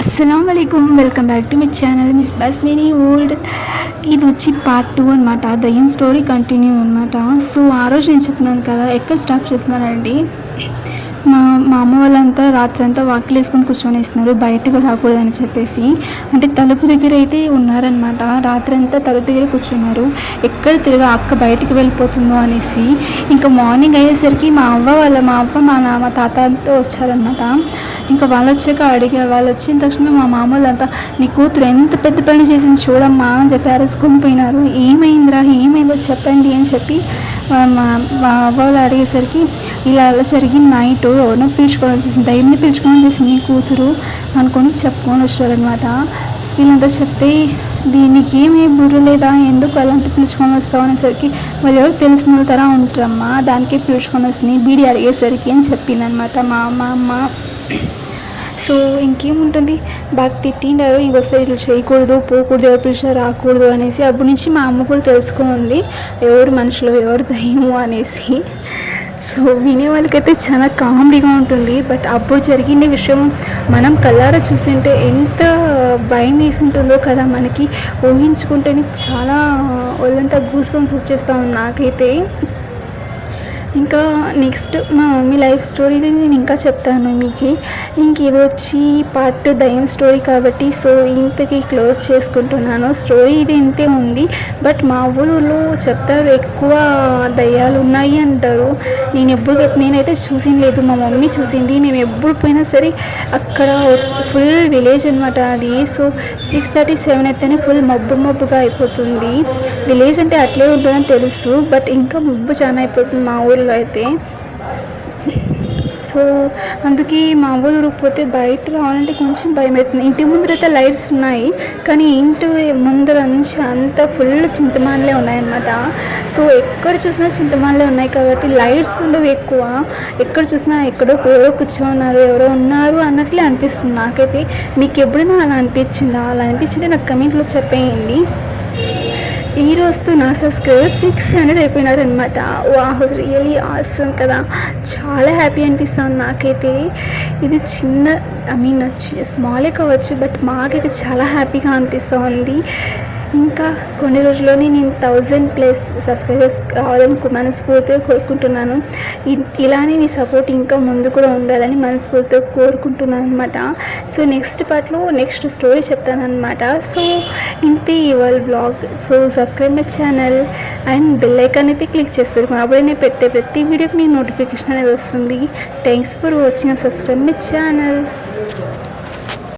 अस्सलामुअलैकुम welcome back to my channel miss Basmini world. ఇది వచ్చి పార్ట్ 2 అనమాట. దయ్యం స్టోరీ కంటిన్యూ అనమాట. సో ఆ రోజు నేను చెప్తున్నాను కదా ఎక్కడ స్టాప్ చేస్తున్నానండి. మా అమ్మ వాళ్ళంతా రాత్రంతా వాకిలు వేసుకొని కూర్చొని ఇస్తున్నారు, బయటకు రాకూడదని చెప్పేసి. అంటే తలుపు దగ్గర అయితే ఉన్నారనమాట. రాత్రంతా తలుపు దగ్గర కూర్చున్నారు, ఎక్కడ తిరిగా అక్క బయటికి వెళ్ళిపోతుందో అనేసి. ఇంకా మార్నింగ్ అయ్యేసరికి మా అవ్వ మా తాతతో వచ్చారనమాట. ఇంకా వాళ్ళు వచ్చాక వాళ్ళు వచ్చిన తక్షణమే మా మామూలంతా నీ కూతురు ఎంత పెద్ద పని చేసింది చూడమ్మా అని చెప్పి అరుసుకొని పోయినారు. ఏమైందో చెప్పండి అని చెప్పి మా అవ్వలు అడిగేసరికి ఇలా జరిగింది. నైట్ ఎవరినో పిలుచుకొని వచ్చేసింది, దయ్యంని పిలుచుకొని వచ్చేసింది నీ కూతురు అనుకొని చెప్పుకొని వచ్చారనమాట. వీళ్ళంతా చెప్తే దీనికి ఏమీ బుర్ర లేదా, ఎందుకు అలాంటి పిలుచుకొని వస్తావు అనేసరికి వాళ్ళు ఎవరు తెలిసిన తరా ఉంటారమ్మా, దానికే పిలుచుకొని వస్తుంది బీడి అడిగేసరికి అని చెప్పిందనమాట మా అమ్మ. సో ఇంకేముంటుంది, బాగా తిట్టిండారు ఇంకోసారి ఇట్లా చేయకూడదు, పోకూడదు, ఎవరు పిలిచినా రాకూడదు అనేసి. అప్పటి నుంచి మా అమ్మ కూడా తెలుసుకుంది ఎవరు మనుషులు ఎవరు దయ్యము అనేసి. సో వినే వాళ్ళకైతే చాలా కామెడీగా ఉంటుంది. బట్ అప్పుడు జరిగిన విషయం మనం కళ్ళారా చూసింటే ఎంత భయం వేసి ఉంటుందో కదా, మనకి ఊహించుకుంటేనే చాలా వాళ్ళంతా గూస్ బంప్స్ వచ్చేస్తాం నాకైతే. ఇంకా నెక్స్ట్ మా మమ్మీ లైఫ్ స్టోరీ నేను ఇంకా చెప్తాను మీకు. ఇంక ఇది వచ్చి పార్ట్ దయ్యం స్టోరీ కాబట్టి సో ఇంతకీ క్లోజ్ చేసుకుంటున్నాను. స్టోరీ ఇది ఇంతే ఉంది. బట్ మా ఊళ్ళో చెప్తారు ఎక్కువ దయ్యాలు ఉన్నాయి అంటారు. నేనైతే చూసింది లేదు, మా మమ్మీ చూసింది. మేము ఎప్పుడు పోయినా సరే అక్కడ ఫుల్ విలేజ్ అనమాట అది. సో 6:37 అయితేనే ఫుల్ మబ్బుగా అయిపోతుంది. విలేజ్ అంటే అట్లే ఉంటుందని తెలుసు, బట్ ఇంకా మబ్బు చాలా అయిపోతుంది మా ఊళ్ళో అయితే. సో అందుకే మా ఊరు పోతే బయట రావాలంటే కొంచెం భయం అవుతుంది. ఇంటి ముందరైతే లైట్స్ ఉన్నాయి, కానీ ఇంటి ముందర నుంచి అంతా ఫుల్ చింతమాన్లే ఉన్నాయన్నమాట. సో ఎక్కడ చూసినా చింతమాన్లే ఉన్నాయి కాబట్టి లైట్స్ ఉండవు ఎక్కువ. ఎక్కడ చూసినా ఎవరో కూర్చోన్నారు, ఎవరో ఉన్నారు అన్నట్లే అనిపిస్తుంది నాకైతే. మీకు ఎప్పుడైనా అలా అనిపించిందా? అలా అనిపించింటే నాకు కమెంట్లో చెప్పేయండి. ఈ రోజుతో నా సబ్స్క్రైబర్స్ 600 అయిపోయినారనమాట. వాహ్, రియలీ ఆసమ్ కదా, చాలా హ్యాపీ అనిపిస్తుంది నాకైతే. ఇది స్మాలే కావచ్చు, బట్ మాకైతే చాలా హ్యాపీగా అనిపిస్తూ ఉంది. ఇంకా కొన్ని రోజుల్లోనే నేను 1000+ సబ్స్క్రైబర్స్ కావాలని మనస్ఫూర్తిగా కోరుకుంటున్నాను. ఇలానే మీ సపోర్ట్ ఇంకా ముందు కూడా ఉండాలని మనస్ఫూర్తిగా కోరుకుంటున్నాను అనమాట. సో నెక్స్ట్ పార్ట్లో నెక్స్ట్ స్టోరీ చెప్తానమాట. సో ఇంతే ఇవాళ blog. So subscribe my channel and bell icon అయితే క్లిక్ చేసి పెట్టుకున్నాను. అప్పుడే నేను పెట్టే ప్రతి వీడియోకి మీకు నోటిఫికేషన్ అనేది వస్తుంది. Thanks for watching. Subscribe my channel.